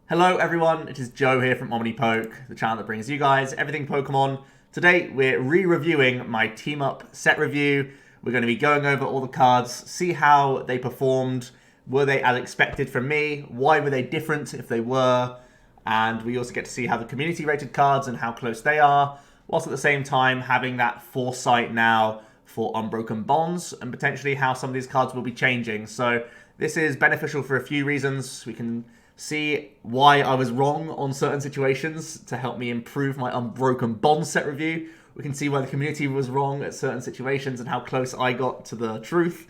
Hello everyone, it is Joe here from OmniPoke, the channel that brings you guys everything Pokemon. Today we're re-reviewing my Team Up set review. We're going to be going over all the cards, see how they performed, were they as expected from me, why were they different if they were, and we also get to see how the community rated cards and how close they are, whilst at the same time having that foresight now for Unbroken Bonds and potentially how some of these cards will be changing. So this is beneficial for a few reasons. We can see why I was wrong on certain situations to help me improve my Unbroken Bonds set review. We can see why the community was wrong at certain situations and how close I got to the truth.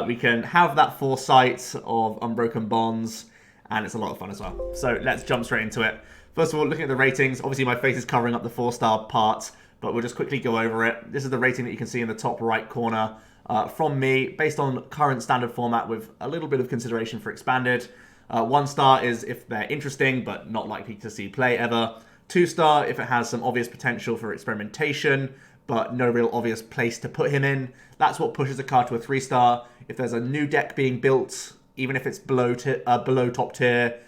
We can have that foresight of Unbroken Bonds, and it's a lot of fun as well. So let's jump straight into it. First of all, looking at the ratings, obviously my face is covering up the 4-star part, but we'll just quickly go over it. This is the rating that you can see in the top right corner from me, based on current standard format with a little bit of consideration for expanded. 1 star is if they're interesting, but not likely to see play ever. 2 star if it has some obvious potential for experimentation, but no real obvious place to put him in. That's what pushes a card to a 3 star. If there's a new deck being built, even if it's below top tier,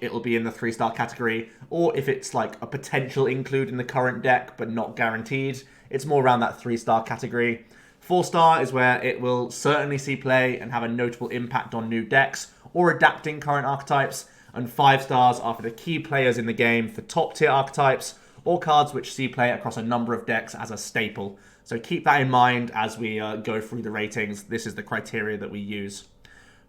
it'll be in the 3 star category. Or if it's like a potential include in the current deck, but not guaranteed, it's more around that 3 star category. 4 star is where it will certainly see play and have a notable impact on new decks or adapting current archetypes, and 5 stars are for the key players in the game for top tier archetypes or cards which see play across a number of decks as a staple. So keep that in mind as we go through the ratings. This is the criteria that we use.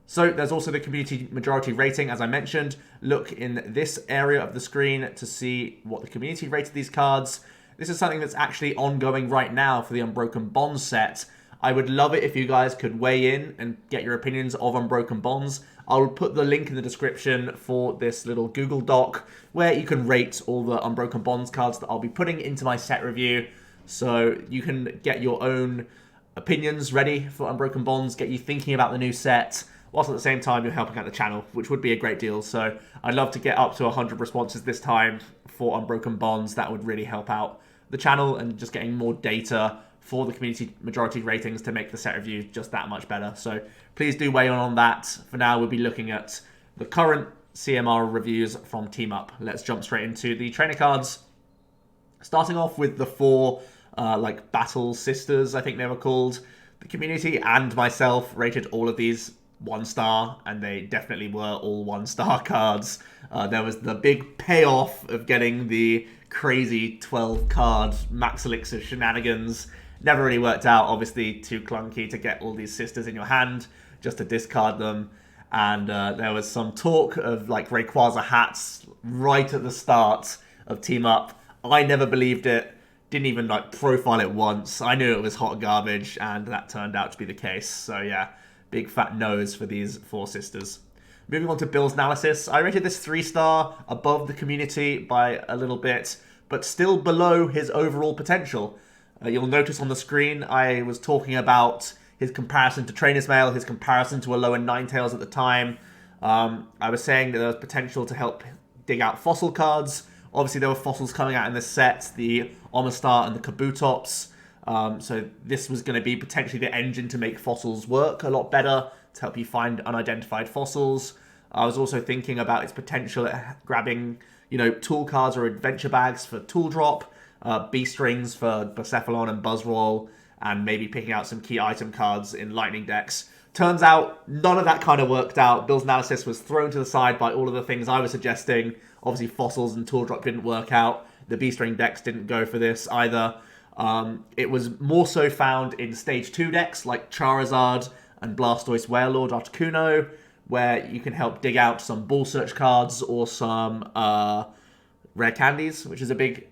So there's also the community majority rating, as I mentioned. Look in this area of the screen to see what the community rated these cards. This is something that's actually ongoing right now for the Unbroken Bonds set. I would love it if you guys could weigh in and get your opinions of Unbroken Bonds. I'll put the link in the description for this little Google Doc where you can rate all the Unbroken Bonds cards that I'll be putting into my set review. So you can get your own opinions ready for Unbroken Bonds, get you thinking about the new set, whilst at the same time you're helping out the channel, which would be a great deal. So I'd love to get up to 100 responses this time for Unbroken Bonds. That would really help out the channel and just getting more data for the community majority ratings to make the set review just that much better. So please do weigh in on that. For now, we'll be looking at the current CMR reviews from Team Up. Let's jump straight into the trainer cards. Starting off with the 4 like Battle Sisters, I think they were called. The community and myself rated all of these 1 star, and they definitely were all 1 star cards. There was the big payoff of getting the crazy 12 card Max Elixir shenanigans. Never really worked out, obviously too clunky to get all these sisters in your hand just to discard them. And there was some talk of like Rayquaza hats right at the start of Team Up. I never believed it, didn't even like profile it once. I knew it was hot garbage, and that turned out to be the case. So yeah, big fat nose for these 4 sisters. Moving on to Bill's analysis, I rated this 3 star, above the community by a little bit, but still below his overall potential. You'll notice on the screen I was talking about his comparison to Trainer's Mail, his comparison to Alolan Ninetales at the time. I was saying that there was potential to help dig out fossil cards. Obviously there were fossils coming out in this set, the Omastar and the Kabutops. So this was going to be potentially the engine to make fossils work a lot better, to help you find unidentified fossils. I was also thinking about its potential at grabbing, tool cards or adventure bags for tool drop, beast rings for Bucephalon and Buzzwole, and maybe picking out some key item cards in lightning decks. Turns out none of that kind of worked out. Bill's analysis was thrown to the side by all of the things I was suggesting. Obviously fossils and tool drop didn't work out. The beast ring decks didn't go for this either. It was more so found in stage 2 decks like Charizard and Blastoise, Wailord, Articuno, where you can help dig out some ball search cards or some rare candies, which is a big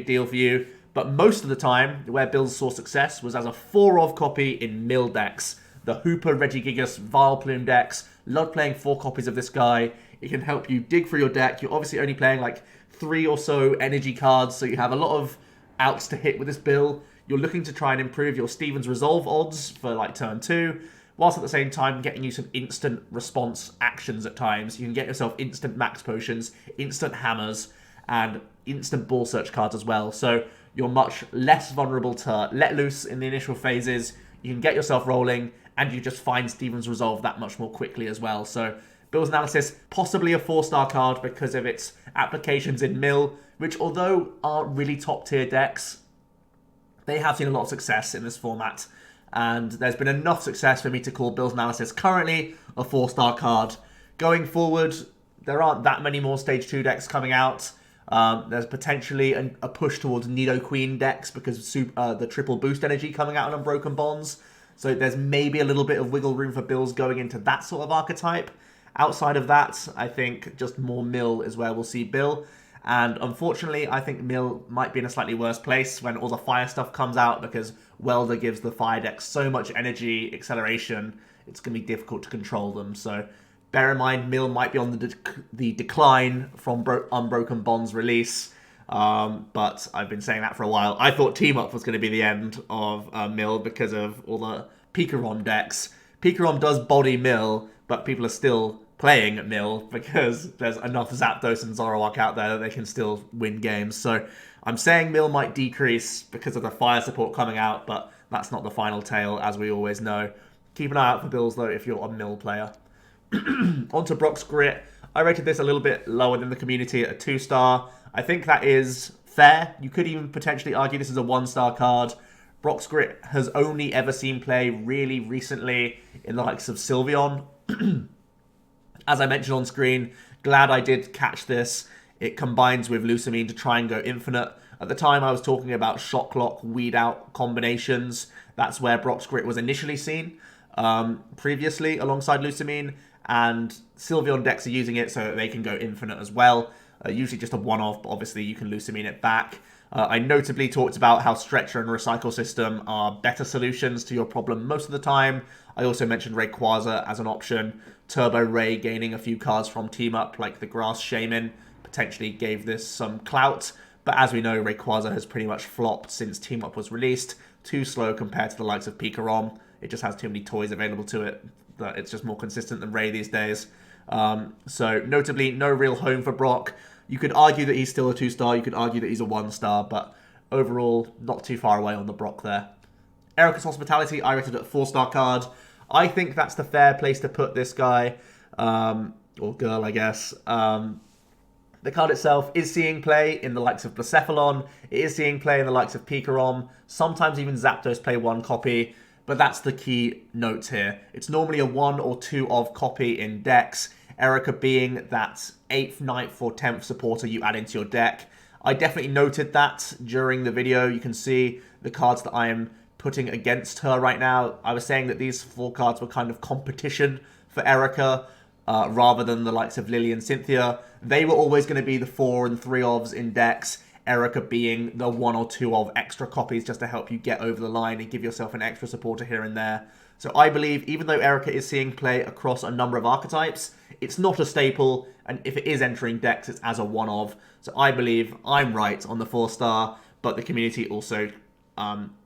deal for you. But most of the time, where Bill saw success was as a 4-of copy in mill decks. The Hooper, Regigigas, Vileplume decks. Love playing 4 copies of this guy. It can help you dig through your deck. You're obviously only playing like 3 or so energy cards, so you have a lot of outs to hit with this Bill. You're looking to try and improve your Steven's Resolve odds for like turn 2, whilst at the same time getting you some instant response actions at times. You can get yourself instant max potions, instant hammers, and instant ball search cards as well. So you're much less vulnerable to let loose in the initial phases. You can get yourself rolling, and you just find Steven's Resolve that much more quickly as well. So Bill's Analysis, possibly a 4-star card because of its applications in Mill, which although aren't really top tier decks, they have seen a lot of success in this format. And there's been enough success for me to call Bill's Analysis currently a 4-star card. Going forward, there aren't that many more Stage 2 decks coming out. There's potentially a push towards Nidoqueen decks because the triple boost energy coming out on Unbroken Bonds. So there's maybe a little bit of wiggle room for Bills going into that sort of archetype. Outside of that, I think just more Mill is where we'll see Bill. And unfortunately, I think Mill might be in a slightly worse place when all the fire stuff comes out because Welder gives the fire deck so much energy, acceleration, it's going to be difficult to control them. So bear in mind, Mill might be on the decline from Unbroken Bonds release. But I've been saying that for a while. I thought Team Up was going to be the end of Mill because of all the Pikarom decks. Pikarom does body Mill, but people are still playing Mill because there's enough Zapdos and Zoroark out there that they can still win games. So I'm saying Mill might decrease because of the fire support coming out, but that's not the final tale, as we always know. Keep an eye out for Bills, though, if you're a Mill player. Onto Brock's Grit. I rated this a little bit lower than the community at a 2-star. I think that is fair. You could even potentially argue this is a 1-star card. Brock's Grit has only ever seen play really recently in the likes of Sylveon. As I mentioned on screen, glad I did catch this. It combines with Lusamine to try and go infinite. At the time, I was talking about Shock Lock, Weed Out combinations. That's where Brock's Grit was initially seen previously alongside Lusamine. And Sylveon decks are using it so that they can go infinite as well. Usually just a one-off, but obviously you can Lusamine it back. I notably talked about how Stretcher and Recycle System are better solutions to your problem most of the time. I also mentioned Rayquaza as an option. Turbo Ray gaining a few cards from Team Up, like the Grass Shaymin, potentially gave this some clout. But as we know, Rayquaza has pretty much flopped since Team Up was released. Too slow compared to the likes of Pikarom. It just has too many toys available to it. But it's just more consistent than Ray these days. So notably, no real home for Brock. You could argue that he's still a 2-star. You could argue that he's a 1-star. But overall, not too far away on the Brock there. Erika's Hospitality, I rated it a 4-star card. I think that's the fair place to put this guy. Or girl, I guess. The card itself is seeing play in the likes of Blacephalon. It is seeing play in the likes of Pikarom. Sometimes even Zapdos play one copy. But that's the key note here. It's normally a 1 or 2 of copy in decks. Erika being that 8th, 9th, or 10th supporter you add into your deck. I definitely noted that during the video. You can see the cards that I am putting against her right now. I was saying that these 4 cards were kind of competition for Erika rather than the likes of Lily and Cynthia. They were always going to be the 4 and 3 ofs in decks. Erika being the 1 or 2 of extra copies just to help you get over the line and give yourself an extra supporter here and there. So I believe, even though Erika is seeing play across a number of archetypes, it's not a staple, and if it is entering decks, it's as a 1 of. So I believe I'm right on the 4-star, but the community also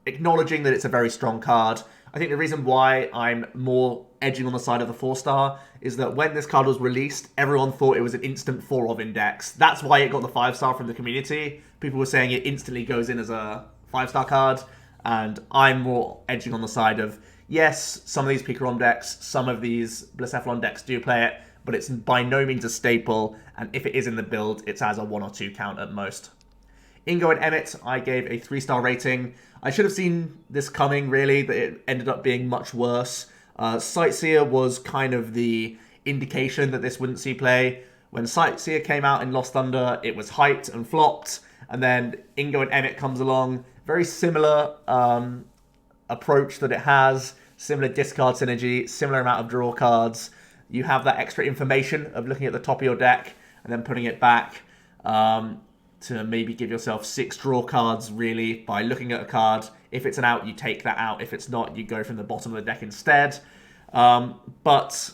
acknowledging that it's a very strong card. I think the reason why I'm more edging on the side of the 4-star is that when this card was released, everyone thought it was an instant 4 of index. That's why it got the 5-star from the community. People were saying it instantly goes in as a 5-star card, and I'm more edging on the side of, yes, some of these Pikarom decks, some of these Blacephalon decks do play it, but it's by no means a staple, and if it is in the build, it's as a 1 or 2 count at most. Ingo and Emmet, I gave a 3-star rating. I should have seen this coming, really, but it ended up being much worse. Sightseer was kind of the indication that this wouldn't see play. When Sightseer came out in Lost Thunder, it was hyped and flopped, and then Ingo and Emmet comes along. Very similar approach that it has, similar discard synergy, similar amount of draw cards. You have that extra information of looking at the top of your deck and then putting it back to maybe give yourself 6 draw cards, really, by looking at a card. If it's an out, you take that out. If it's not, you go from the bottom of the deck instead. But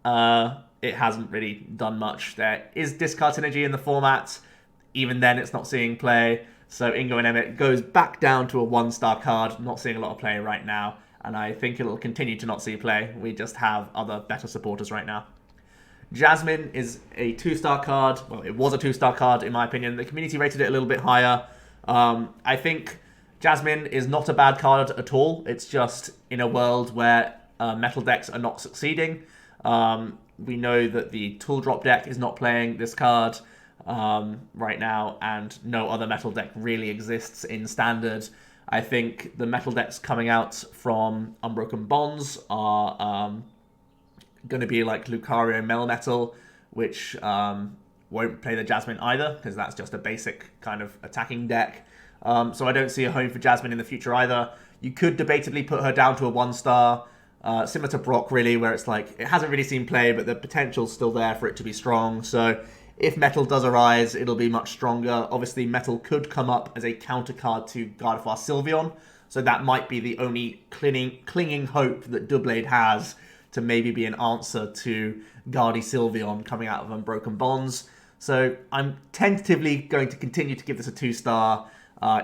it hasn't really done much. There is discard synergy in the format. Even then, it's not seeing play. So Ingo and Emmet goes back down to a 1-star card. Not seeing a lot of play right now. And I think it'll continue to not see play. We just have other better supporters right now. Jasmine is a 2-star card. Well, it was a 2-star card, in my opinion. The community rated it a little bit higher. I think Jasmine is not a bad card at all. It's just in a world where metal decks are not succeeding. We know that the Tool Drop deck is not playing this card right now, and no other metal deck really exists in Standard. I think the metal decks coming out from Unbroken Bonds are going to be like Lucario Melmetal, which won't play the Jasmine either, because that's just a basic kind of attacking deck. So I don't see a home for Jasmine in the future either. You could debatably put her down to a 1-star, similar to Brock, really, where it's like, it hasn't really seen play, but the potential's still there for it to be strong. So if Metal does arise, it'll be much stronger. Obviously, Metal could come up as a counter card to Gardevoir Sylveon, so that might be the only clinging hope that Doublade has to maybe be an answer to Guardy Sylveon coming out of Unbroken Bonds. So I'm tentatively going to continue to give this a 2-star.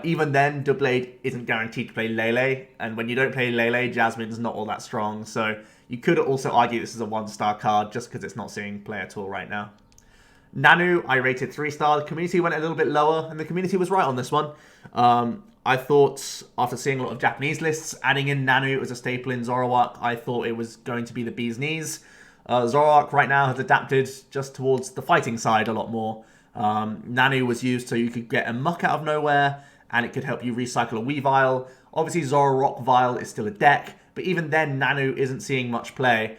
Even then, Doublade isn't guaranteed to play Lele, and when you don't play Lele, Jasmine's not all that strong. So you could also argue this is a 1-star card just because it's not seeing play at all right now. Nanu, I rated 3-star. The community went a little bit lower, and the community was right on this one. I thought, after seeing a lot of Japanese lists, adding in Nanu as a staple in Zoroark, I thought it was going to be the bee's knees. Zoroark right now has adapted just towards the fighting side a lot more. Nanu was used so you could get a Muck out of nowhere, and it could help you recycle a Weavile. Obviously, Zoroark Vile is still a deck, but even then, Nanu isn't seeing much play.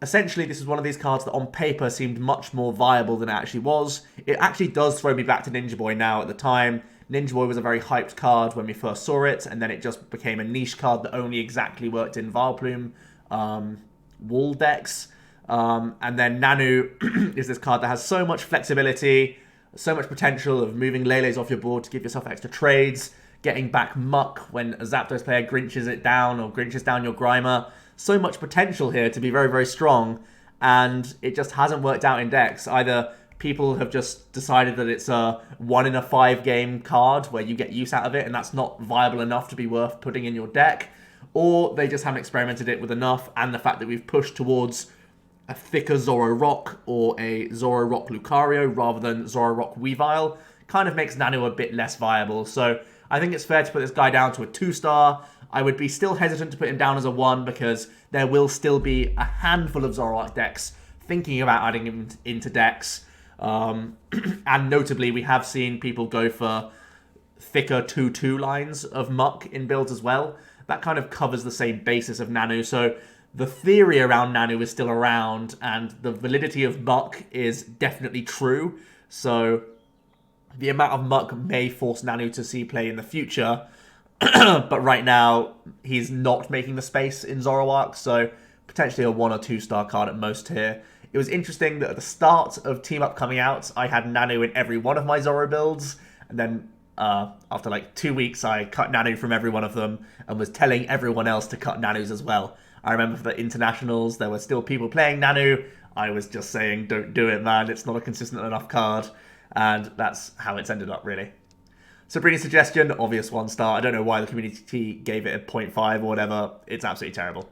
Essentially, this is one of these cards that on paper seemed much more viable than it actually was. It actually does throw me back to Ninja Boy now. At the time, Ninja Boy was a very hyped card when we first saw it, and then it just became a niche card that only exactly worked in Vileplume wall decks. And then Nanu is this card that has so much flexibility, so much potential of moving Lele's off your board to give yourself extra trades, getting back Muck when a Zapdos player Grinches it down or Grinches down your Grimer. So much potential here to be very, very strong, and it just hasn't worked out in decks. Either people have just decided that it's a 1 in a 5 game card where you get use out of it, and that's not viable enough to be worth putting in your deck, or they just haven't experimented it with enough, and the fact that we've pushed towards a thicker Zoroark or a Zoroark Lucario rather than Zoroark Weavile kind of makes Nanu a bit less viable. So I think it's fair to put this guy down to a 2-star. I would be still hesitant to put him down as a 1 because there will still be a handful of Zoroark decks thinking about adding him into decks. And notably, we have seen people go for thicker 2-2 lines of Muck in builds as well. That kind of covers the same basis of Nanu. So the theory around Nanu is still around, and the validity of Muck is definitely true. So the amount of Muck may force Nanu to see play in the future. But right now, he's not making the space in Zoroark, so potentially a 1 or 2-star card at most here. It was interesting that at the start of Team Up coming out, I had Nanu in every one of my Zoro builds, and then after like 2 weeks, I cut Nanu from every one of them and was telling everyone else to cut Nanus as well. I remember for the internationals, there were still people playing Nanu. I was just saying, don't do it, man. It's not a consistent enough card, and that's how it's ended up, really. Sabrina's suggestion, obvious 1-star. I don't know why the community gave it a 0.5 or whatever. It's absolutely terrible.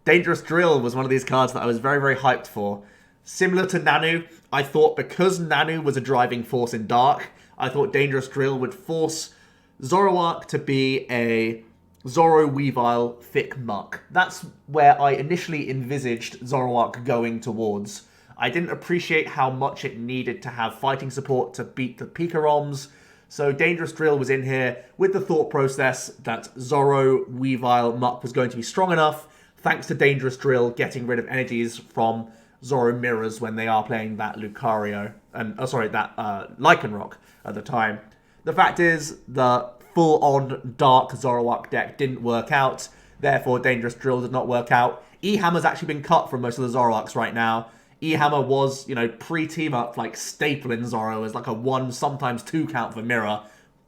Dangerous Drill was one of these cards that I was very, very hyped for. Similar to Nanu, I thought because Nanu was a driving force in Dark, I thought Dangerous Drill would force Zoroark to be a Zoro Weavile thick Muck. That's where I initially envisaged Zoroark going towards. I didn't appreciate how much it needed to have fighting support to beat the Pikaroms. So Dangerous Drill was in here with the thought process that Zoro Weavile Muck was going to be strong enough, thanks to Dangerous Drill getting rid of energies from Zoro Mirrors when they are playing that Lucario, and that Lycanroc at the time. The fact is, the full-on Dark Zoroark deck didn't work out, therefore Dangerous Drill did not work out. E-Hammer's actually been cut from most of the Zoroarks right now. E-Hammer was, pre-team up, like, staple in Zoro as like a 1, sometimes 2 count for Mirror.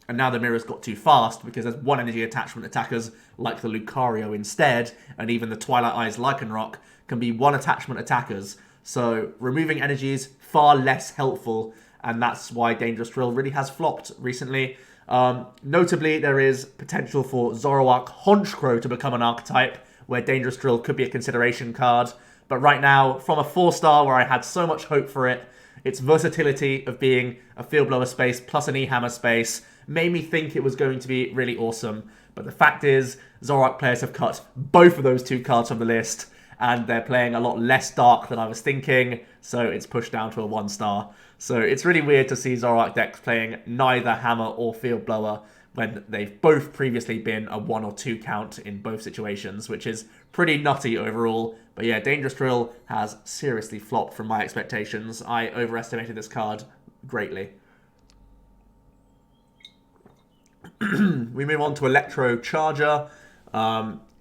And now the Mirror's got too fast because there's 1 energy attachment attackers like the Lucario instead. And even the Twilight Eyes Lycanroc can be 1 attachment attackers. So removing energy is far less helpful. And that's why Dangerous Drill really has flopped recently. Notably, there is potential for Zoroark Honchkrow to become an archetype where Dangerous Drill could be a consideration card. But right now, from a 4-star where I had so much hope for it, its versatility of being a Field Blower space plus an E-Hammer space made me think it was going to be really awesome. But the fact is, Zoroark players have cut both of those 2 cards from the list, and they're playing a lot less dark than I was thinking, so it's pushed down to a 1-star. So it's really weird to see Zoroark decks playing neither Hammer or Field Blower when they've both previously been a 1 or 2 count in both situations, which is pretty nutty overall. But yeah, Dangerous Drill has seriously flopped from my expectations. I overestimated this card greatly. We move on to Electro Charger.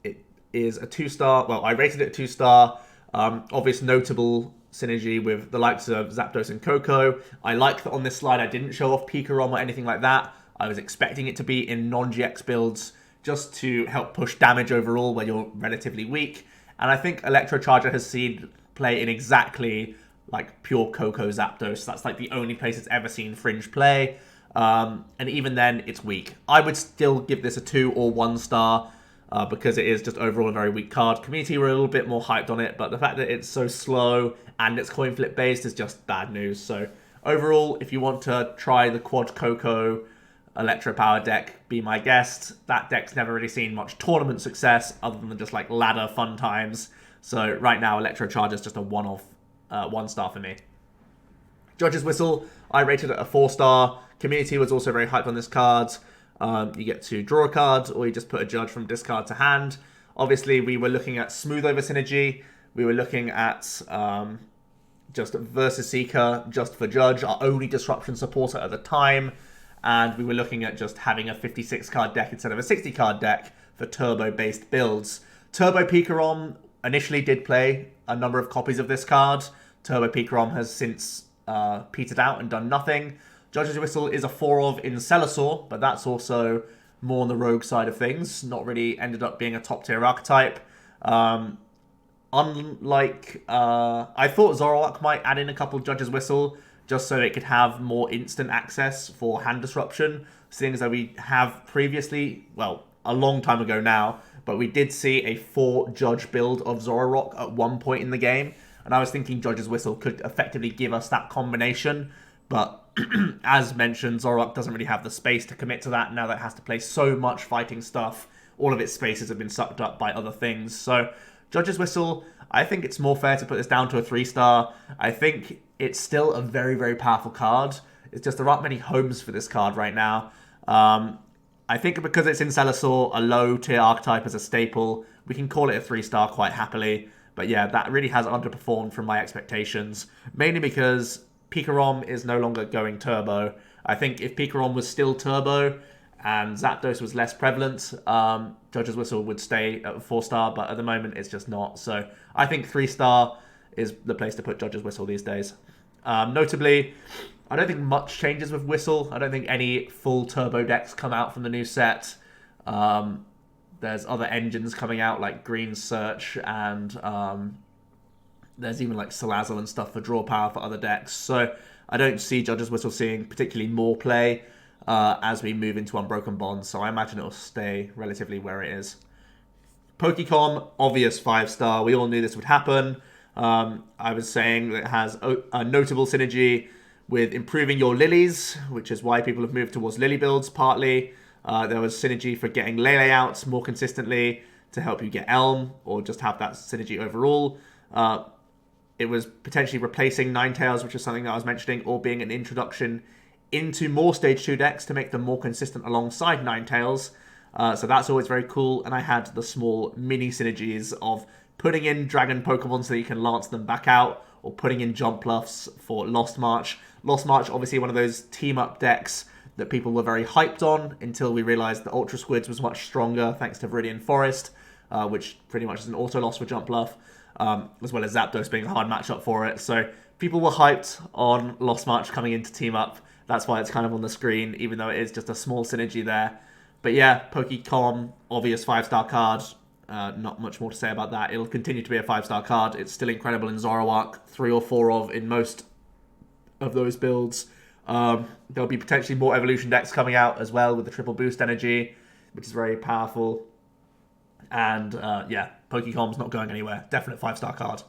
It is a 2-star. Well, I rated it a 2-star. Obvious notable synergy with the likes of Zapdos and Coco. I like that on this slide I didn't show off Pikarom or anything like that. I was expecting it to be in non-GX builds just to help push damage overall where you're relatively weak. And I think Electro Charger has seen play in exactly like pure Coco Zapdos. That's like the only place it's ever seen Fringe play. And even then, it's weak. I would still give this a 2 or 1-star because it is just overall a very weak card. Community were a little bit more hyped on it, but the fact that it's so slow and it's coin flip based is just bad news. So overall, if you want to try the Quad Coco Electro Power deck, be my guest. That deck's never really seen much tournament success other than just like ladder fun times. So right now, Electro Charger is just a one-off 1-star for me. Judge's Whistle, I rated it a 4-star. Community was also very hyped on this card. You get to draw a card, or you just put a Judge from discard to hand. Obviously, we were looking at Smooth Over Synergy. We were looking at just Versus Seeker, just for Judge, our only Disruption supporter at the time. And we were looking at just having a 56-card deck instead of a 60-card deck for turbo-based builds. Turbo Pikarom initially did play a number of copies of this card. Turbo Pikarom has since petered out and done nothing. Judge's Whistle is a 4-of in Celosaur, but that's also more on the rogue side of things. Not really ended up being a top-tier archetype. Unlike, I thought Zoroark might add in a couple Judge's Whistle, just so it could have more instant access for hand disruption, seeing as though we have previously, well, a long time ago now, but we did see a 4-Judge build of Zoroark at one point in the game, and I was thinking Judge's Whistle could effectively give us that combination, but as mentioned, Zoroark doesn't really have the space to commit to that now that it has to play so much fighting stuff. All of its spaces have been sucked up by other things. So, Judge's Whistle, I think it's more fair to put this down to a 3-star. I think it's still a very, very powerful card. It's just there aren't many homes for this card right now. I think because it's in Celosaur, a low-tier archetype as a staple, we can call it a 3-star quite happily. But yeah, that really has underperformed from my expectations, mainly because Pikarom is no longer going turbo. I think if Pikarom was still turbo and Zapdos was less prevalent, Judge's Whistle would stay at 4-star, but at the moment it's just not. So I think 3-star is the place to put Judge's Whistle these days. Notably, I don't think much changes with Whistle. I don't think any full turbo decks come out from the new set. There's other engines coming out like Green Search and there's even like Salazzle and stuff for draw power for other decks. So I don't see Judge's Whistle seeing particularly more play as we move into Unbroken Bonds. So I imagine it'll stay relatively where it is. Pokecom, obvious 5-star. We all knew this would happen. I was saying that it has a notable synergy with improving your lilies, which is why people have moved towards lily builds partly. There was synergy for getting Lele outs more consistently to help you get Elm, or just have that synergy overall. It was potentially replacing Ninetales, which is something that I was mentioning, or being an introduction into more Stage 2 decks to make them more consistent alongside Ninetales. So that's always very cool. And I had the small mini synergies of putting in Dragon Pokemon so that you can lance them back out, or putting in Jump Bluffs for Lost March. Lost March, obviously one of those team-up decks that people were very hyped on until we realized that Ultra Squids was much stronger thanks to Viridian Forest, which pretty much is an auto-loss for Jump Bluff. As well as Zapdos being a hard matchup for it. So people were hyped on Lost March coming into Team Up. That's why it's kind of on the screen, even though it is just a small synergy there. But yeah, Pokecom, obvious 5-star card. Not much more to say about that. It'll continue to be a 5-star card. It's still incredible in Zoroark, 3 or 4 of in most of those builds. There'll be potentially more evolution decks coming out as well with the triple boost energy, which is very powerful. And yeah, Pokecom's not going anywhere. Definite 5-star card.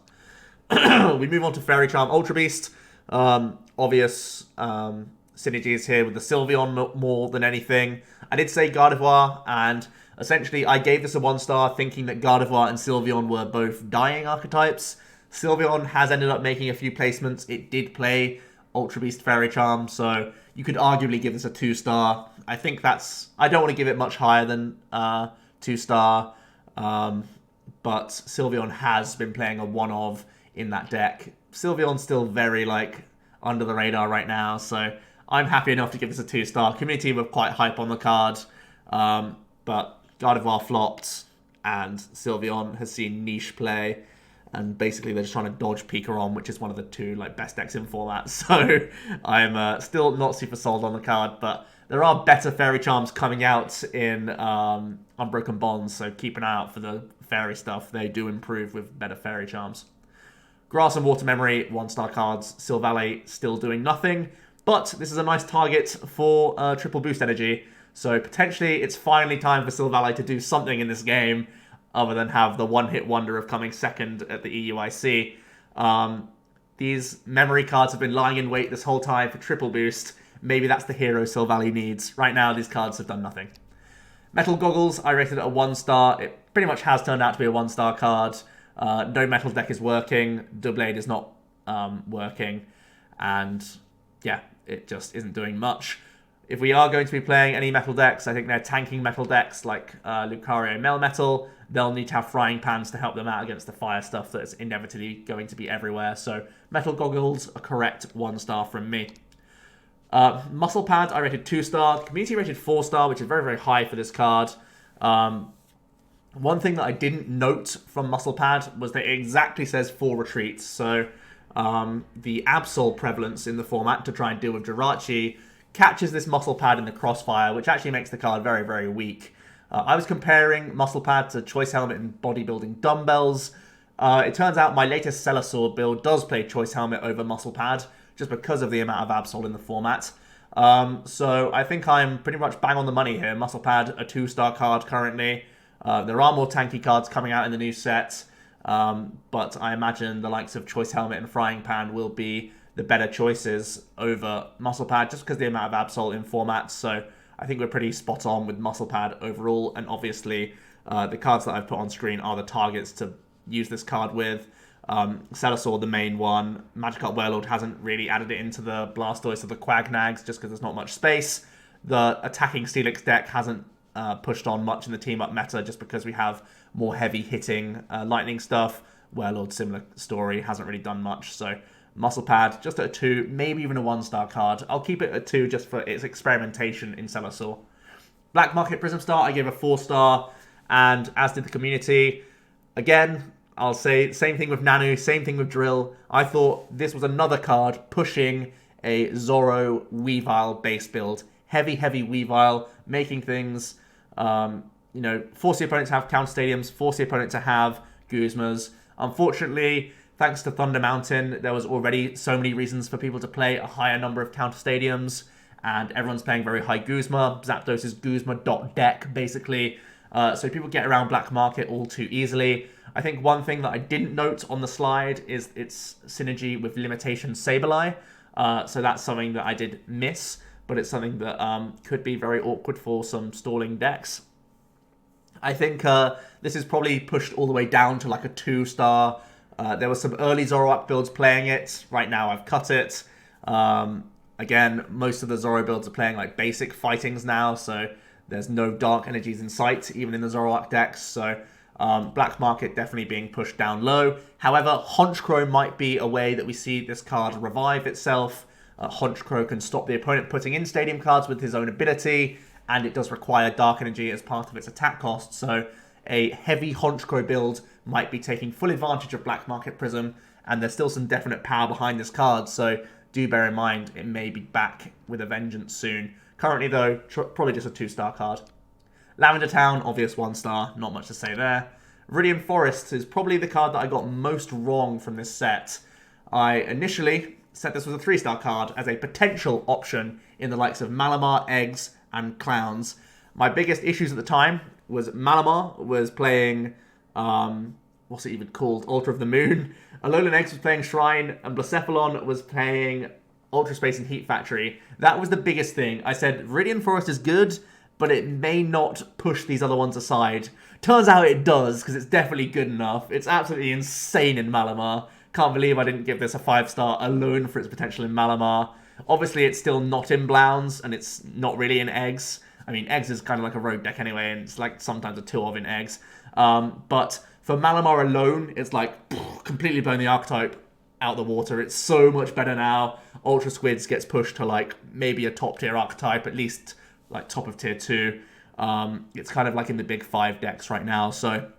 We move on to Fairy Charm Ultra Beast. Obvious synergies here with the Sylveon more than anything. I did say Gardevoir, and Essentially, I gave this a 1-star thinking that Gardevoir and Sylveon were both dying archetypes. Sylveon has ended up making a few placements. It did play Ultra Beast Fairy Charm, so you could arguably give this a 2-star. I think that's... I don't want to give it much higher than 2-star, but Sylveon has been playing a 1-of in that deck. Sylveon's still very, like, under the radar right now, so I'm happy enough to give this a 2-star. Community were quite hype on the card, but Gardevoir flopped, and Sylveon has seen niche play, and basically they're just trying to dodge Pikarom, which is one of the 2 best decks in format. So I'm still not super sold on the card, but there are better Fairy Charms coming out in Unbroken Bonds, so keep an eye out for the Fairy stuff. They do improve with better Fairy Charms. Grass and Water Memory, 1-star cards. Silvally still doing nothing, but this is a nice target for Triple Boost Energy. So potentially it's finally time for Silvally to do something in this game other than have the one-hit wonder of coming second at the EUIC. These memory cards have been lying in wait this whole time for Triple Boost. Maybe that's the hero Silvally needs. Right now, these cards have done nothing. Metal Goggles, I rated it a 1-star. It pretty much has turned out to be a 1-star card. No Metal deck is working. Doublade is not working. And yeah, it just isn't doing much. If we are going to be playing any Metal decks, I think they're tanking Metal decks like Lucario Melmetal. They'll need to have Frying Pans to help them out against the fire stuff that's inevitably going to be everywhere. So Metal Goggles, a correct 1-star from me. Muscle Pad, I rated 2-star. Community rated 4-star, which is very, very high for this card. One thing that I didn't note from Muscle Pad was that it exactly says 4 retreats. So the Absol prevalence in the format to try and deal with Jirachi catches this Muscle Pad in the crossfire, which actually makes the card very, very weak. I was comparing Muscle Pad to Choice Helmet and Bodybuilding Dumbbells. It turns out my latest Celosaur build does play Choice Helmet over Muscle Pad, just because of the amount of Absol in the format. So I think I'm pretty much bang on the money here. Muscle Pad, a 2-star card currently. There are more tanky cards coming out in the new set, but I imagine the likes of Choice Helmet and Frying Pan will be the better choices over Muscle Pad, just because of the amount of Absol in formats. So I think we're pretty spot on with Muscle Pad overall, and obviously the cards that I've put on screen are the targets to use this card with. Celosaur, the main one. Magikarp Wailord hasn't really added it into the Blastoise or the Quagnags just because there's not much space. The attacking Steelix deck hasn't pushed on much in the team-up meta just because we have more heavy-hitting lightning stuff. Wailord, similar story, hasn't really done much. So Muscle Pad, just at a 2, maybe even a 1-star card. I'll keep it at 2 just for its experimentation in Celosaur. Black Market Prism Star, I gave a 4-star, and as did the community. Again, I'll say same thing with Nanu, same thing with Drill. I thought this was another card pushing a Zoro Weavile base build. Heavy, heavy Weavile, making things, force the opponent to have counter stadiums, force the opponent to have Guzmas. Unfortunately, thanks to Thunder Mountain, there was already so many reasons for people to play a higher number of counter stadiums, and everyone's playing very high Guzma. Zapdos is Guzma.deck, basically. So people get around Black Market all too easily. I think one thing that I didn't note on the slide is its synergy with Limitation Sableye. So that's something that I did miss, but it's something that could be very awkward for some stalling decks. I think this is probably pushed all the way down to like a 2-star. There were some early Zoroark builds playing it. Right now I've cut it. Again, most of the Zoro builds are playing like basic fightings now, so there's no dark energies in sight, even in the Zoroark decks. So Black Market definitely being pushed down low. However, Honchkrow might be a way that we see this card revive itself. Honchkrow can stop the opponent putting in stadium cards with his own ability, and it does require dark energy as part of its attack cost. So a heavy Honchkrow build might be taking full advantage of Black Market Prism, and there's still some definite power behind this card, so do bear in mind it may be back with a vengeance soon. Currently though, probably just a 2-star card. Lavender Town, obvious 1-star, not much to say there. Viridian Forest is probably the card that I got most wrong from this set. I initially said this was a 3-star card as a potential option in the likes of Malamar, Eggs, and Clowns. My biggest issues at the time was Malamar was playing, what's it even called? Altar of the Moon. Alolan Eggs was playing Shrine, and Blacephalon was playing Ultra Space and Heat Factory. That was the biggest thing. I said, Viridian Forest is good, but it may not push these other ones aside. Turns out it does, because it's definitely good enough. It's absolutely insane in Malamar. Can't believe I didn't give this a 5-star alone for its potential in Malamar. Obviously, it's still not in Blounds, and it's not really in Eggs. I mean, Eggs is kind of like a rogue deck anyway, and it's like sometimes a 2-of in Eggs. But for Malamar alone, it's like completely blown the archetype out the water. It's so much better now. Ultra Squids gets pushed to like maybe a top tier archetype, at least like top of tier 2. It's kind of like in the big 5 decks right now. So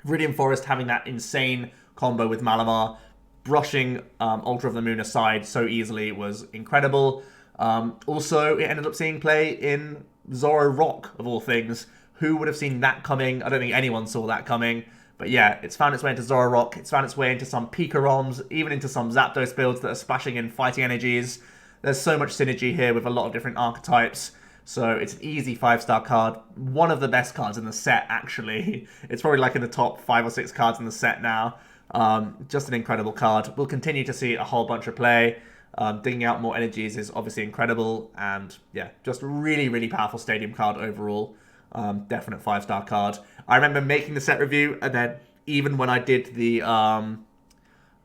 Viridian Forest having that insane combo with Malamar, brushing Ultra of the Moon aside so easily was incredible. Also, it ended up seeing play in Zoro Rock, of all things. Who would have seen that coming? I don't think anyone saw that coming. But yeah, it's found its way into Zoro Rock. It's found its way into some Pika ROMs, even into some Zapdos builds that are splashing in fighting energies. There's so much synergy here with a lot of different archetypes. So it's an easy 5-star card. One of the best cards in the set, actually. It's probably like in the top 5 or 6 cards in the set now. Just an incredible card. We'll continue to see a whole bunch of play. Digging out more energies is obviously incredible. And yeah, just really, really powerful stadium card overall. Definite 5-star card. I remember making the set review, and then even when I did the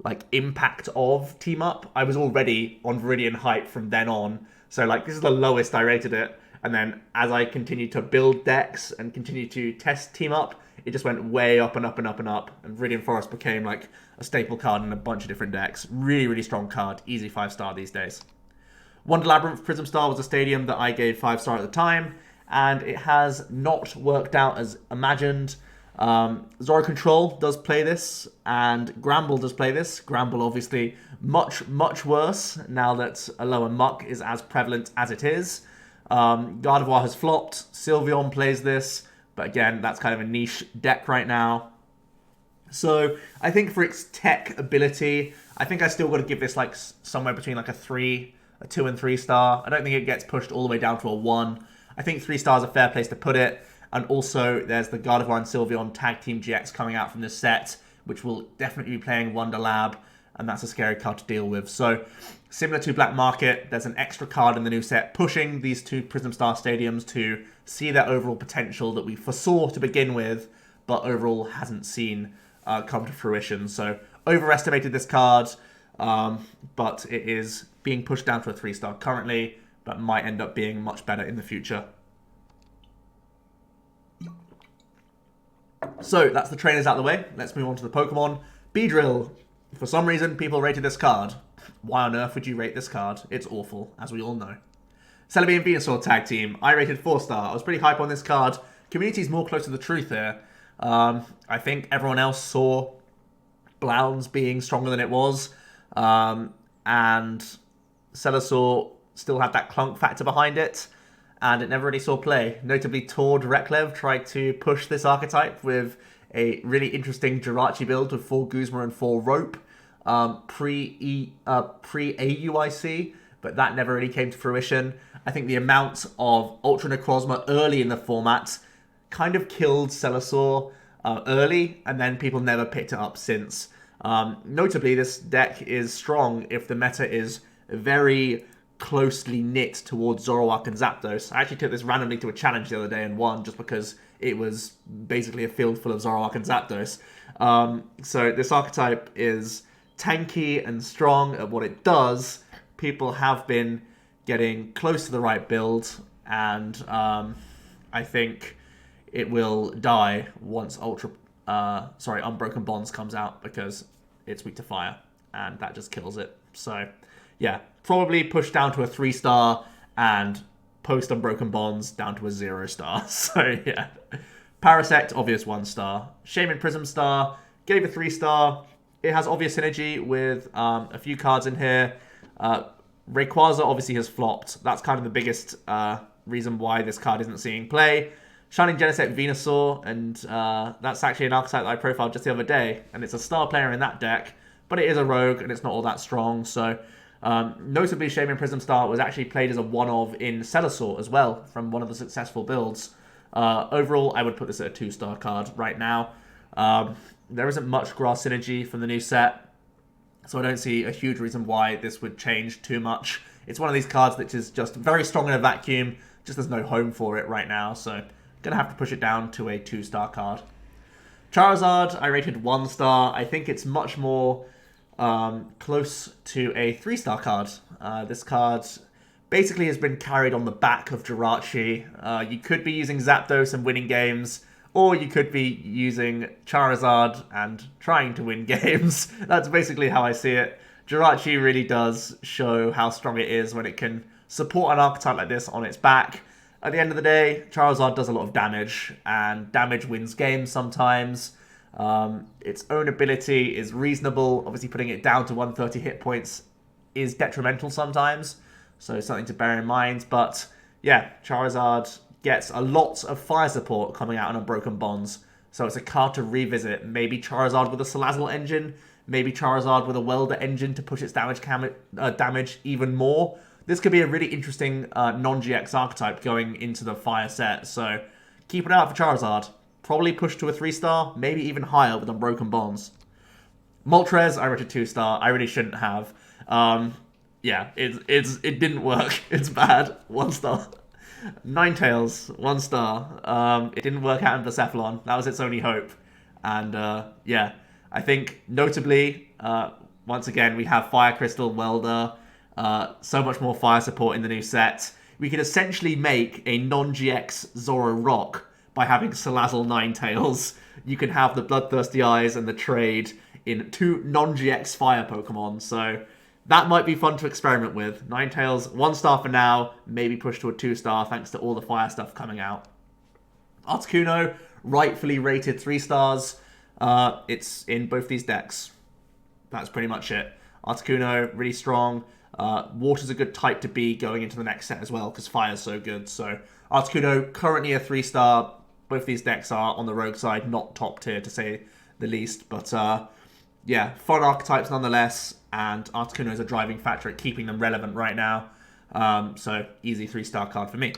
like impact of team up, I was already on Viridian hype from then on. So like this is the lowest I rated it, and then as I continued to build decks and continue to test team up, it just went way up and up and up and up, and Viridian Forest became like a staple card in a bunch of different decks. Really, really strong card. Easy 5-star these days. Wonder Labyrinth Prism Star was a stadium that I gave 5-star at the time, and it has not worked out as imagined. Zoro Control does play this, and Gramble does play this. Gramble obviously much, much worse now that Alolan Muck is as prevalent as it is. Gardevoir has flopped. Sylveon plays this, but again, that's kind of a niche deck right now. So I think for its tech ability, I think I still got to give this like somewhere between like a 2 and 3 star. I don't think it gets pushed all the way down to a 1. I think 3 stars is a fair place to put it. And also, there's the Gardevoir and Sylveon Tag Team GX coming out from this set, which will definitely be playing Wonder Lab, and that's a scary card to deal with. So, similar to Black Market, there's an extra card in the new set pushing these 2 Prism Star Stadiums to see their overall potential that we foresaw to begin with, but overall hasn't seen come to fruition. So, overestimated this card, but it is being pushed down to a 3-star currently, but might end up being much better in the future. So, that's the trainers out of the way. Let's move on to the Pokemon. Beedrill. For some reason, people rated this card. Why on earth would you rate this card? It's awful, as we all know. Celebi and Venuaur Tag Team. I rated 4-star. I was pretty hype on this card. Community's more close to the truth here. I think everyone else saw Blounds being stronger than it was. And Celesaur still had that clunk factor behind it, and it never really saw play. Notably, Tord Reklev tried to push this archetype with a really interesting Jirachi build with 4 Guzma and 4 Rope pre-AUIC, but that never really came to fruition. I think the amount of Ultra Necrozma early in the format kind of killed Celesaur early, and then people never picked it up since. Notably, this deck is strong if the meta is very closely knit towards Zoroark and Zapdos. I actually took this randomly to a challenge the other day and won just because it was basically a field full of Zoroark and Zapdos. So this archetype is tanky and strong at what it does. People have been getting close to the right build, and I think it will die once Unbroken Bonds comes out, because it's weak to fire, and that just kills it. So yeah, probably push down to a 3-star, and post Unbroken Bonds down to a 0-star. So yeah. Parasect, obvious 1-star. Shaymin Prism Star, gave a 3-star. It has obvious synergy with a few cards in here. Rayquaza obviously has flopped. That's kind of the biggest reason why this card isn't seeing play. Shining Genesect Venusaur, and that's actually an archetype that I profiled just the other day, and it's a star player in that deck, but it is a rogue, and it's not all that strong. So notably, Shaymin Prism Star was actually played as a one-of in Celesaur as well, from one of the successful builds. Overall, I would put this at a 2-star card right now. There isn't much grass synergy from the new set, so I don't see a huge reason why this would change too much. It's one of these cards that is just very strong in a vacuum, Just there's no home for it right now, so gonna have to push it down to a 2-star card. Charizard, I rated 1 star. I think it's much more close to a 3-star card. This card basically has been carried on the back of Jirachi. You could be using Zapdos and winning games, or you could be using Charizard and trying to win games. That's basically how I see it. Jirachi really does show how strong it is when it can support an archetype like this on its back. At the end of the day, Charizard does a lot of damage, and damage wins games sometimes. Its own ability is reasonable. Obviously, putting it down to 130 hit points is detrimental sometimes, so something to bear in mind. But yeah, Charizard gets a lot of fire support coming out on Unbroken Bonds, so it's a card to revisit. Maybe Charizard with a Salazzle engine, maybe Charizard with a Welder engine to push its damage even more. This could be a really interesting non-GX archetype going into the fire set, so keep an eye out for Charizard. Probably push to a 3-star, maybe even higher with Unbroken Bonds. Moltres, I rated 2-star. I really shouldn't have. Yeah, it didn't work. It's bad. 1 star. Ninetales, 1 star. It didn't work out in Blacephalon. That was its only hope. And yeah, I think notably, once again, we have Fire Crystal, Welder, so much more fire support in the new set. We could essentially make a non-GX Zoroark by having Salazzle Ninetales. You can have the Bloodthirsty Eyes and the Trade in 2 non-GX fire Pokemon, so that might be fun to experiment with. Ninetales, 1 star for now, maybe push to a 2-star thanks to all the fire stuff coming out. Articuno, rightfully rated 3 stars. It's in both these decks. That's pretty much it. Articuno, really strong. Water's a good type to be going into the next set as well, because fire's so good. So Articuno, currently a 3-star. Both these decks are on the rogue side, not top tier to say the least. But yeah, fun archetypes nonetheless, and Articuno is a driving factor at keeping them relevant right now. So easy 3-star card for me.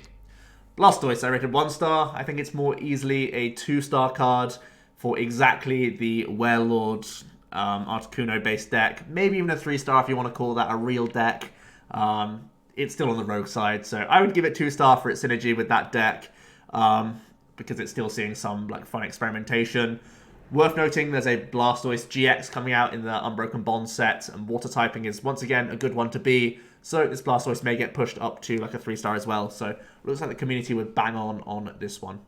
Blastoise, I rated 1 star. I think it's more easily a 2-star card for exactly the Wailord Articuno-based deck. Maybe even a 3-star if you want to call that a real deck. It's still on the rogue side, so I would give it 2-star for its synergy with that deck, because it's still seeing some like fun experimentation. Worth noting, there's a Blastoise GX coming out in the Unbroken Bonds set, and water typing is once again a good one to be. So this Blastoise may get pushed up to like a 3-star as well. So it looks like the community would bang on this one.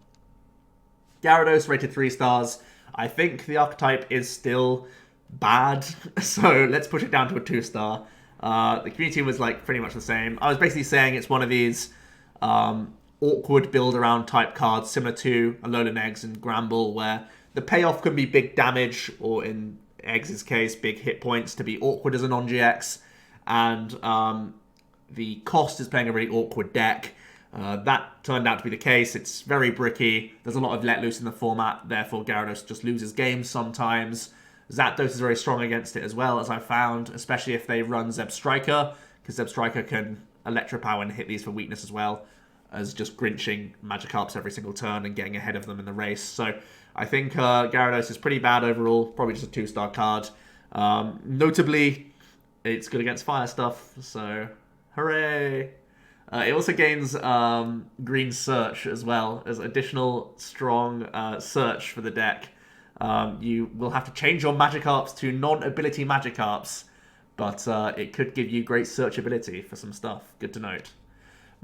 Gyarados rated 3 stars. I think the archetype is still bad, so let's push it down to a 2-star. The community was like pretty much the same. I was basically saying it's one of these awkward build-around type cards, similar to Alolan Eggs and Gramble, where the payoff can be big damage, or in Eggs' case, big hit points to be awkward as a non-GX, and the cost is playing a really awkward deck. That turned out to be the case. It's very bricky. There's a lot of let loose in the format, therefore Gyarados just loses games sometimes. Zapdos is very strong against it as well, as I found, especially if they run Zebstrika, because Zebstrika can Electropower and hit these for weakness as well, as just grinching Magikarps every single turn and getting ahead of them in the race. So I think Gyarados is pretty bad overall, probably just a 2-star card. Notably, it's good against fire stuff, so hooray! It also gains Green Search as well, as additional strong search for the deck. You will have to change your Magikarps to non-ability Magikarps, but it could give you great search ability for some stuff. Good to note.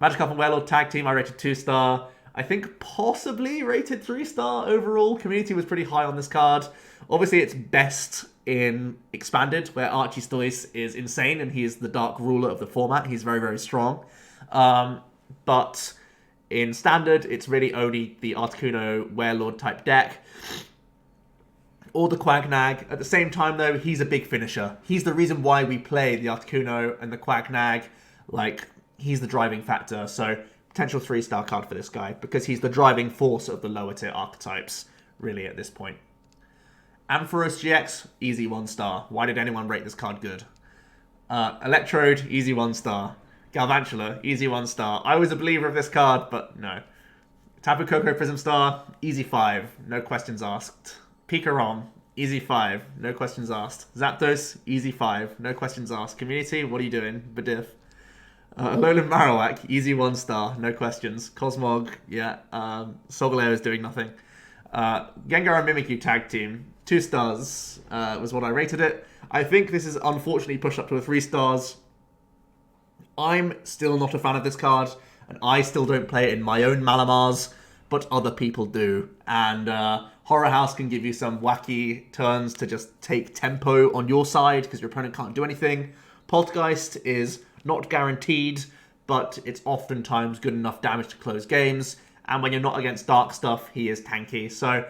Magikarp and Wailord Tag Team, I rated 2-star. I think possibly rated 3-star overall. Community was pretty high on this card. Obviously, it's best in Expanded, where Articuno is insane, and he is the dark ruler of the format. He's very, very strong. But in Standard, it's really only the Articuno Wailord type deck, or the Quagnag. At the same time, though, he's a big finisher. He's the reason why we play the Articuno and the Quagnag. Like, he's the driving factor. So, potential 3-star card for this guy, because he's the driving force of the lower tier archetypes, really, at this point. Ampharos GX, easy 1-star. Why did anyone rate this card good? Electrode, easy 1-star. Galvantula, easy 1-star. I was a believer of this card, but no. Tapu Koko Prism Star, easy 5. No questions asked. Pikarom, easy 5. No questions asked. Zapdos, easy 5. No questions asked. Community, what are you doing? Bediff. Alolan Marowak, easy 1-star, no questions. Cosmog, yeah. Solgaleo is doing nothing. Gengar and Mimikyu tag team, 2 stars was what I rated it. I think this is unfortunately pushed up to a 3 stars. I'm still not a fan of this card, and I still don't play it in my own Malamars, but other people do. And Horror House can give you some wacky turns to just take tempo on your side because your opponent can't do anything. Poltergeist is not guaranteed, but it's oftentimes good enough damage to close games. And when you're not against dark stuff, he is tanky. So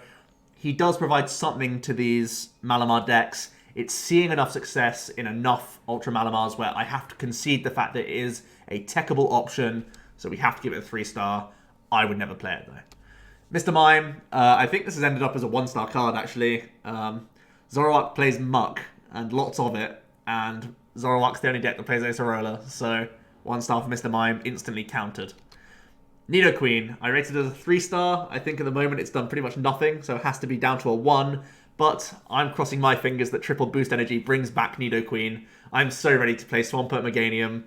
he does provide something to these Malamar decks. It's seeing enough success in enough Ultra Malamars where I have to concede the fact that it is a techable option, so we have to give it a 3-star. I would never play it, though. Mr. Mime, I think this has ended up as a 1-star card, actually. Zoroark plays Muck, and lots of it, and Zoroark's the only deck that plays Acerola, so 1-star for Mr. Mime, instantly countered. Nidoqueen, I rated it as a 3-star. I think at the moment it's done pretty much nothing, so it has to be down to a 1. But I'm crossing my fingers that triple boost energy brings back Nidoqueen. I'm so ready to play Swampert Meganium,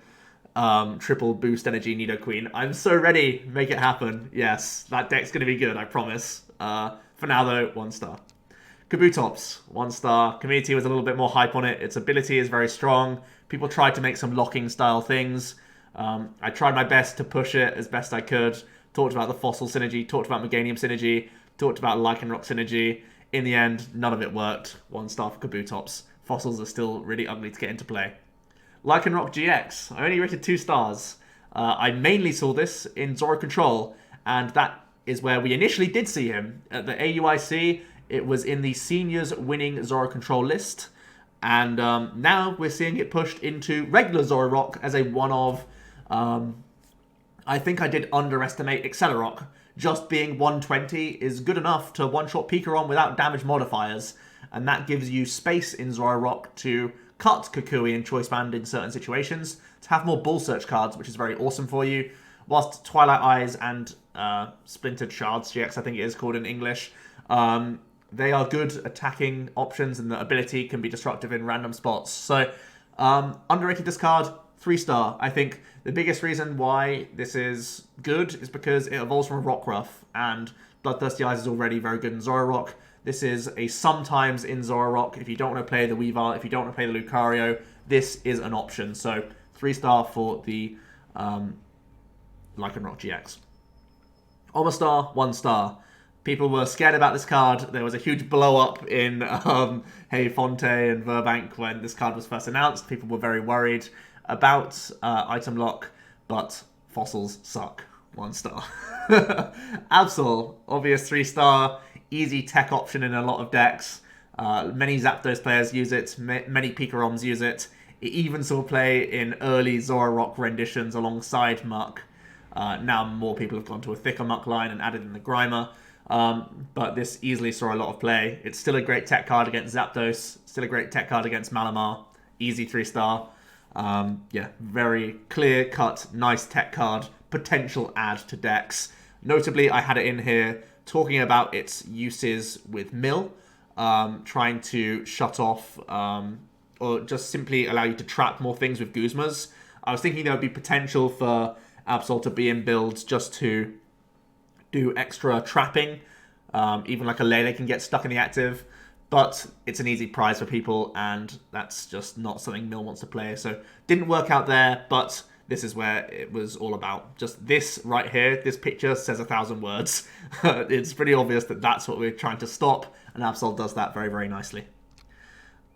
triple boost energy Nidoqueen. I'm so ready. Make it happen. Yes, that deck's going to be good, I promise. For now, though, 1-star. Kabutops, 1-star. Community was a little bit more hype on it. Its ability is very strong. People tried to make some locking style things. I tried my best to push it as best I could. Talked about the Fossil synergy, talked about Meganium synergy, talked about Lycanroc synergy. In the end, none of it worked. 1-star for Kabutops. Fossils are still really ugly to get into play. Lycanroc GX. I only rated 2 stars. I mainly saw this in Zoro Control, and that is where we initially did see him. At the AUIC, it was in the seniors winning Zoro Control list, and now we're seeing it pushed into regular Zoroark as a one-of. I think I did underestimate Accelerock. Just being 120 is good enough to one-shot Pikarom without damage modifiers, and that gives you space in Zoroark to cut Kukui and Choice Band in certain situations, to have more Bull Search cards, which is very awesome for you, whilst Twilight Eyes and Splintered Shards GX, I think it is called in English, they are good attacking options, and the ability can be destructive in random spots. So, underrated this card, 3-star. I think the biggest reason why this is good is because it evolves from a Rockruff, and Bloodthirsty Eyes is already very good in Zoroark. This is a sometimes in Zoroark. If you don't want to play the Weavile, if you don't want to play the Lucario, this is an option. So 3-star for the Lycanroc GX. Omastar, 1-star. People were scared about this card. There was a huge blow-up in Hey Fonte and Verbank when this card was first announced. People were very worried about item lock, but fossils suck. 1-star. Absol, obvious 3-star, easy tech option in a lot of decks. Many Zapdos players use it, many Pikaroms use it. It even saw play in early Zoroark renditions alongside Muck. Now more people have gone to a thicker Muck line and added in the Grimer. But this easily saw a lot of play. It's still a great tech card against Zapdos, still a great tech card against Malamar. Easy 3-star. Yeah, very clear-cut, nice tech card. Potential add to decks. Notably, I had it in here talking about its uses with Mill, trying to shut off or just simply allow you to trap more things with Guzmas. I was thinking there would be potential for Absol to be in builds just to do extra trapping. Even like a Lele can get stuck in the active. But it's an easy prize for people, and that's just not something Mill wants to play. So didn't work out there, but this is where it was all about. Just this right here, this picture says 1,000 words. It's pretty obvious that that's what we're trying to stop, and Absol does that very, very nicely.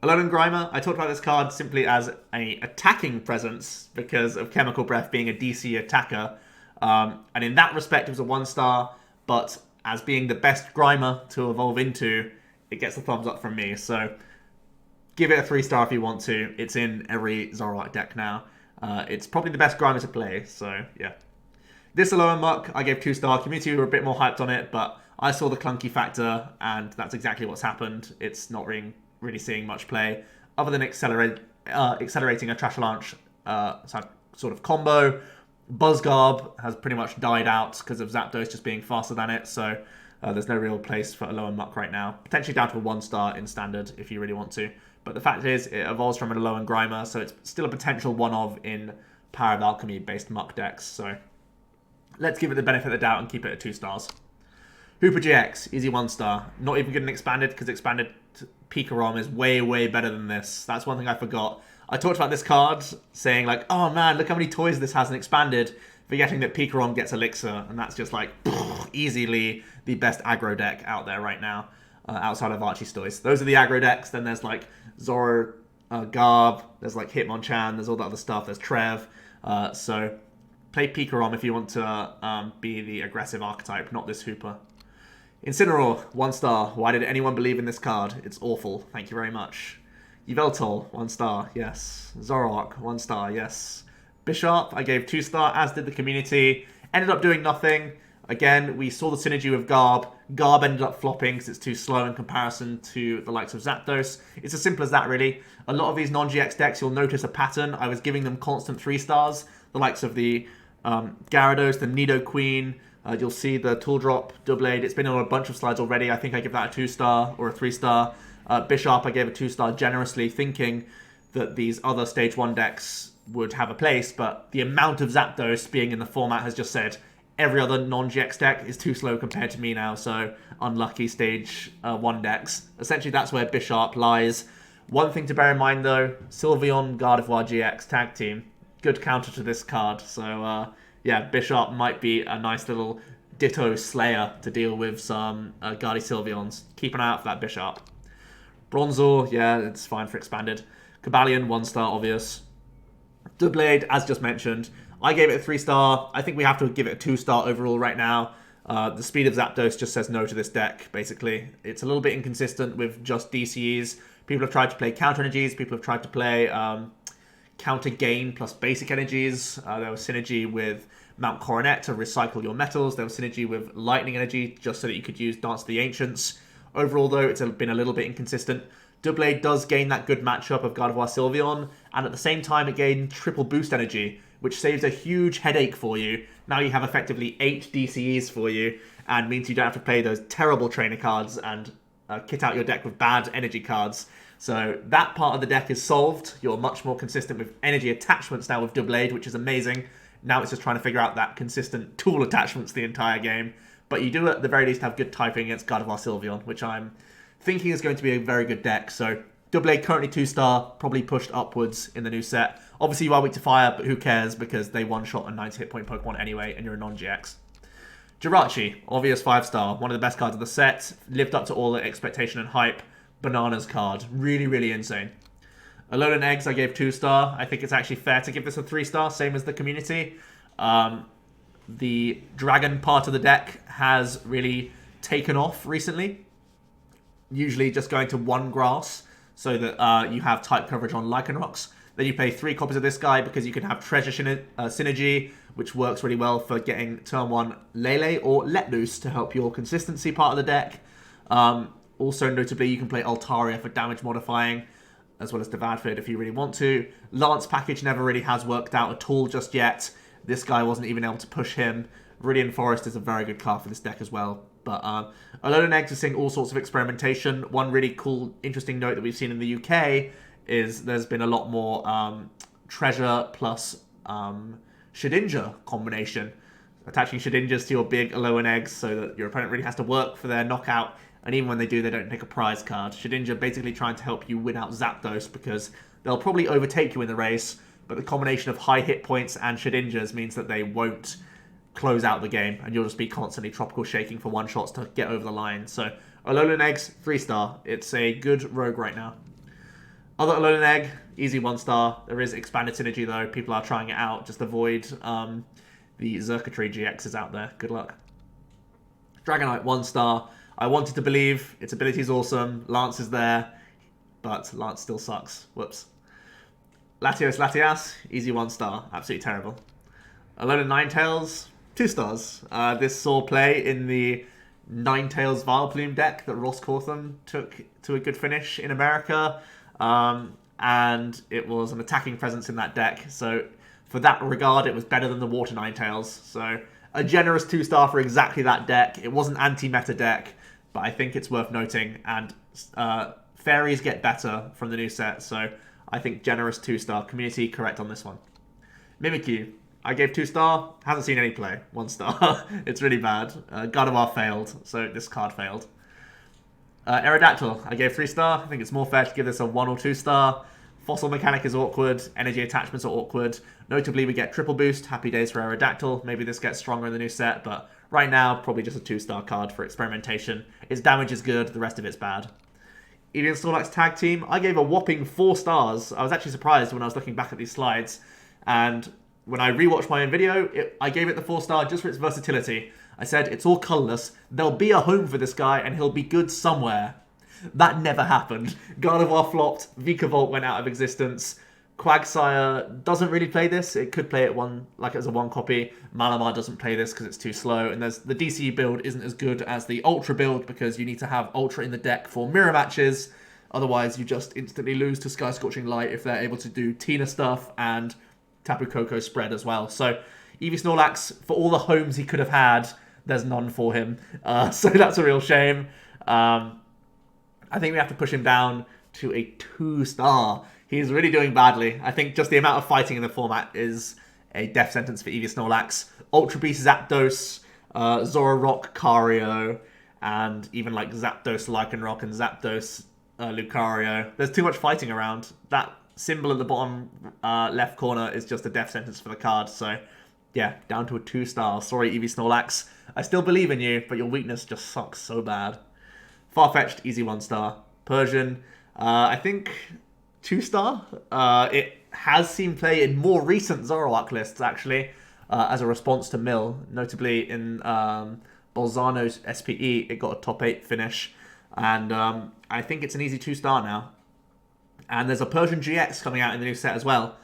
Alolan Grimer, I talked about this card simply as an attacking presence because of Chemical Breath being a DC attacker. And in that respect, it was a 1-star, but as being the best Grimer to evolve into, it gets a thumbs up from me. So give it a 3-star if you want to. It's in every Zoroark deck now. It's probably the best Grimer to play, so yeah. This Alolan Muck, I gave 2-star. Community were a bit more hyped on it, but I saw the clunky factor, and that's exactly what's happened. It's not really seeing much play, other than accelerating a Trash Launch sort of combo. Buzzgarb has pretty much died out because of Zapdos just being faster than it, so there's no real place for Alolan Muck right now. Potentially down to a 1-star in Standard if you really want to. But the fact is, it evolves from an Alolan Grimer, so it's still a potential one-of in Power of Alchemy based muck decks. So let's give it the benefit of the doubt and keep it at 2 stars. Hooper GX, easy 1 star. Not even good in Expanded, because Expanded Pikarom is way, way better than this. That's one thing I forgot. I talked about this card, saying like, oh man, look how many toys this has in Expanded, forgetting that Pikarom gets Elixir, and that's just like, easily the best aggro deck out there right now, outside of Archie's toys. Those are the aggro decks. Then there's like Zoro, Garb, there's like Hitmonchan, there's all that other stuff, there's Trev. So play Pikarom if you want to be the aggressive archetype, not this Hooper. Incineroar, 1 star. Why did anyone believe in this card? It's awful. Thank you very much. Yveltal, 1 star. Yes. Zoroark, 1 star. Yes. Bishop, I gave 2 star, as did the community. Ended up doing nothing. Again, we saw the synergy with Garb. Garb ended up flopping because it's too slow in comparison to the likes of Zapdos. It's as simple as that, really. A lot of these non-GX decks, you'll notice a pattern. I was giving them constant 3 stars. The likes of the Gyarados, the Nidoqueen. You'll see the Tool Drop, Doublade. It's been on a bunch of slides already. I think I give that a 2 star or a 3 star. Bishop, I gave a 2 star generously, thinking that these other Stage 1 decks would have a place, but the amount of Zapdos being in the format has just said every other non-GX deck is too slow compared to me now, so unlucky Stage 1 decks. Essentially, that's where Bishop lies. One thing to bear in mind, though, Sylveon Gardevoir GX tag team. Good counter to this card, so yeah, Bishop might be a nice little Ditto Slayer to deal with some Guardy Sylveons. Keep an eye out for that Bishop. Bronzor, yeah, it's fine for Expanded. Cobalion, 1 star, obvious. Doublade, as just mentioned, I gave it a 3 star. I think we have to give it a 2 star overall right now. The speed of Zapdos just says no to this deck, basically. It's a little bit inconsistent with just DCEs. People have tried to play counter energies. People have tried to play counter gain plus basic energies. There was synergy with Mount Coronet to recycle your metals. There was synergy with lightning energy just so that you could use Dance of the Ancients. Overall, though, it's been a little bit inconsistent. Doublade does gain that good matchup of Gardevoir Sylveon, and at the same time it gained triple boost energy, which saves a huge headache for you. Now you have effectively 8 DCEs for you, and means you don't have to play those terrible trainer cards and kit out your deck with bad energy cards. So that part of the deck is solved. You're much more consistent with energy attachments now with Doublade, which is amazing. Now it's just trying to figure out that consistent tool attachments the entire game. But you do at the very least have good typing against Gardevoir Sylveon, which I'm thinking is going to be a very good deck. So Doublade currently 2 star, probably pushed upwards in the new set. Obviously you are weak to fire, but who cares, because they one-shot a 90 hit point Pokemon anyway, and you're a non-GX. Jirachi, obvious 5 star, one of the best cards of the set, lived up to all the expectation and hype. Bananas card, really, really insane. Alolan Eggs, I gave 2 star. I think it's actually fair to give this a 3 star, same as the community. The dragon part of the deck has really taken off recently. Usually just going to 1 grass, so that you have type coverage on Lycanrocs. Then you play 3 copies of this guy because you can have Treasure Synergy, which works really well for getting turn 1 Lele or Let Loose to help your consistency part of the deck. Also, notably, you can play Altaria for damage modifying, as well as Devadfid if you really want to. Lance package never really has worked out at all just yet. This guy wasn't even able to push him. Viridian Forest is a very good card for this deck as well. But Alolan Eggs is seeing all sorts of experimentation. One really cool, interesting note that we've seen in the UK is there's been a lot more Treasure plus Shedinja combination. Attaching Shedinjas to your big Alolan Eggs so that your opponent really has to work for their knockout. And even when they do, they don't pick a prize card. Shedinja basically trying to help you win out Zapdos because they'll probably overtake you in the race, but the combination of high hit points and Shedinjas means that they won't close out the game, and you'll just be constantly tropical shaking for one-shots to get over the line. So, Alolan Eggs, 3 star. It's a good rogue right now. Other Alolan Egg, easy 1 star. There is expanded synergy though. People are trying it out. Just avoid the Xurkitree GXs out there. Good luck. Dragonite, 1 star. I wanted to believe. Its ability is awesome. Lance is there. But Lance still sucks. Whoops. Latias, easy 1 star. Absolutely terrible. Alolan Ninetales, 2 stars. This saw play in the Ninetales Vileplume deck that Ross Cortham took to a good finish in America. And it was an attacking presence in that deck. So for that regard, it was better than the Water Ninetales. So a generous 2 star for exactly that deck. It was an anti-meta deck, but I think it's worth noting. And fairies get better from the new set. So I think generous 2 star. Community correct on this one. Mimikyu. I gave 2-star. Hasn't seen any play. 1-star. It's really bad. Gardevoir failed, so this card failed. Aerodactyl. I gave 3-star. I think it's more fair to give this a 1 or 2-star. Fossil Mechanic is awkward. Energy attachments are awkward. Notably, we get triple boost. Happy days for Aerodactyl. Maybe this gets stronger in the new set, but right now, probably just a 2-star card for experimentation. Its damage is good. The rest of it's bad. Eevee and Snorlax Tag Team. I gave a whopping 4 stars. I was actually surprised when I was looking back at these slides. And when I rewatched my own video, I gave it the 4-star just for its versatility. I said, it's all colourless. There'll be a home for this guy, and he'll be good somewhere. That never happened. Gardevoir flopped. Vikavolt went out of existence. Quagsire doesn't really play this. It could play it as a 1 copy. Malamar doesn't play this because it's too slow. And the DCU build isn't as good as the Ultra build because you need to have Ultra in the deck for mirror matches. Otherwise, you just instantly lose to Sky Scorching Light if they're able to do Tina stuff and Tapu Koko spread as well. So Eevee Snorlax, for all the homes he could have had, there's none for him. So that's a real shame. I think we have to push him down to a 2-star. He's really doing badly. I think just the amount of fighting in the format is a death sentence for Eevee Snorlax. Ultra Beast Zapdos, Zoroark Cario, and even like Zapdos Lycanroc and Zapdos Lucario. There's too much fighting around. That symbol at the bottom left corner is just a death sentence for the card. So yeah, down to a 2-star. Sorry, Eevee Snorlax. I still believe in you, but your weakness just sucks so bad. Farfetch'd, easy 1-star. Persian, I think 2-star. It has seen play in more recent Zoroark lists, actually, as a response to Mill. Notably in Bolzano's SPE, it got a top 8 finish. And I think it's an easy 2-star now. And there's a Persian GX coming out in the new set as well.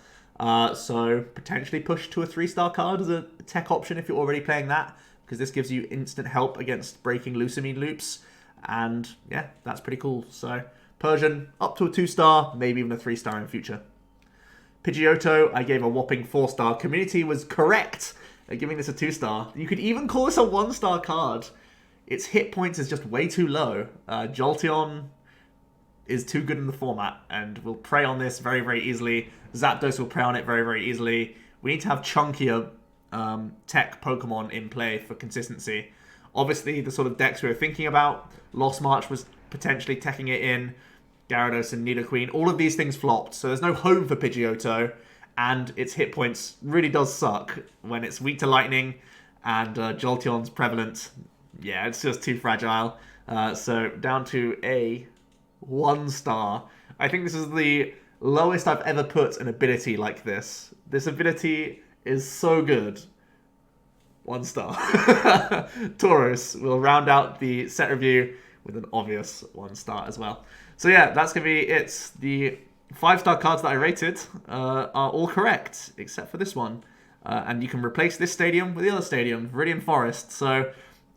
So potentially push to a 3-star card as a tech option if you're already playing that. Because this gives you instant help against breaking Lusamine loops. And yeah, that's pretty cool. So Persian up to a 2-star, maybe even a 3-star in the future. Pidgeotto, I gave a whopping 4-star. Community was correct at giving this a 2-star. You could even call this a 1-star card. Its hit points is just way too low. Jolteon is too good in the format and will prey on this very, very easily. Zapdos will prey on it very, very easily. We need to have chunkier tech Pokemon in play for consistency. Obviously, the sort of decks we were thinking about, Lost March was potentially teching it in, Gyarados and Nidoqueen, all of these things flopped, so there's no home for Pidgeotto, and its hit points really does suck when it's weak to Lightning, and Jolteon's prevalent. Yeah, it's just too fragile. So down to a 1-star. I think this is the lowest I've ever put an ability like this. This ability is so good. 1-star. Tauros will round out the set review with an obvious 1-star as well. So yeah, that's going to be it. The 5-star cards that I rated are all correct, except for this one. And you can replace this stadium with the other stadium, Viridian Forest. So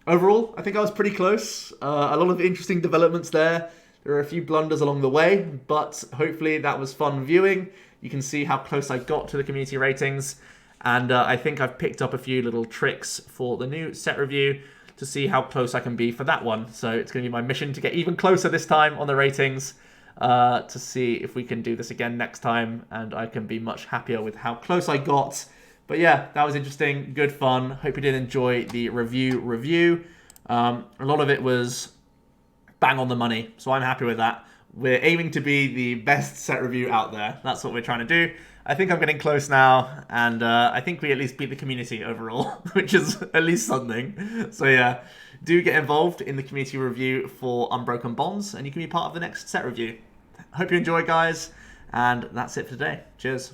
overall, I think I was pretty close. A lot of interesting developments there. There are a few blunders along the way, but hopefully that was fun viewing. You can see how close I got to the community ratings. And I think I've picked up a few little tricks for the new set review to see how close I can be for that one. So it's going to be my mission to get even closer this time on the ratings to see if we can do this again next time. And I can be much happier with how close I got. But yeah, that was interesting. Good fun. Hope you did enjoy the review. A lot of it was bang on the money. So I'm happy with that. We're aiming to be the best set review out there. That's what we're trying to do. I think I'm getting close now, and I think we at least beat the community overall, which is at least something. So yeah, do get involved in the community review for Unbroken Bonds, and you can be part of the next set review. Hope you enjoy, guys, and that's it for today. Cheers.